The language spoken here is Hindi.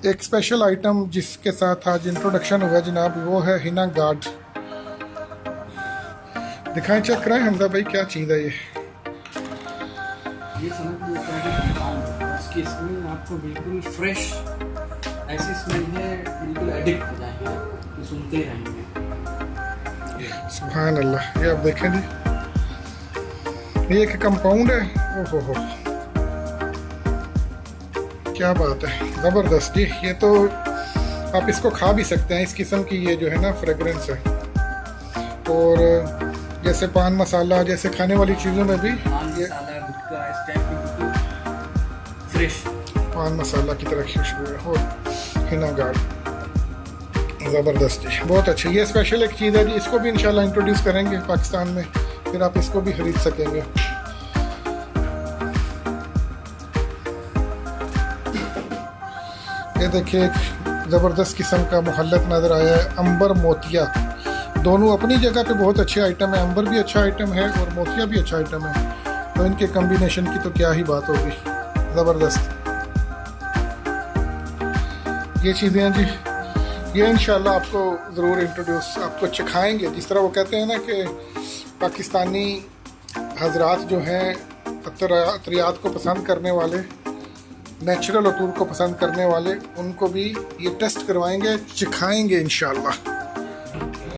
एक स्पेशल आइटम जिसके साथ आज इंट्रोडक्शन हुआ जनाब, वो है हिना गार्ड। दिखाएं, चेक कराएं हमजा भाई, क्या चीज़ है ये? समझ लो इसकी स्मेल आपको बिल्कुल फ्रेश ऐसी स्मेल है, बिल्कुल एडिक्ट हो जाएंगे, तो सुनते ही रहेंगे। सुभान अल्लाह, ये आप देखें जी, ये एक कंपाउंड है। ओहो हो, क्या बात है, ज़बरदस्त जी। ये तो आप इसको खा भी सकते हैं, इस किस्म की ये जो है ना फ्रेगरेंस है। और जैसे पान मसाला जैसे खाने वाली चीज़ों में भी ये फ्रेश पान मसाला की तरह खुशबू है। और हिना गार्ड ज़बरदस्त जी, बहुत अच्छी। ये स्पेशल एक चीज़ है जी, इसको भी इंशाल्लाह इंट्रोड्यूस करेंगे पाकिस्तान में, फिर आप इसको भी ख़रीद सकेंगे। ये देखिए, एक ज़बरदस्त किस्म का मुहल्लत नज़र आया है, अंबर मोतिया। दोनों अपनी जगह पे बहुत अच्छे आइटम है, अंबर भी अच्छा आइटम है और मोतिया भी अच्छा आइटम है, तो इनके कम्बिनेशन की तो क्या ही बात होगी, ज़बरदस्त ये चीज़ें हैं जी। ये इंशाल्लाह आपको ज़रूर इंट्रोड्यूस आपको चखाएँगे। जिस तरह वो कहते हैं ना कि पाकिस्तानी हजरात जो हैं अतरियात को पसंद करने वाले, नेचुरल अतूर को पसंद करने वाले, उनको भी ये टेस्ट करवाएंगे, चखाएँगे इंशाल्लाह।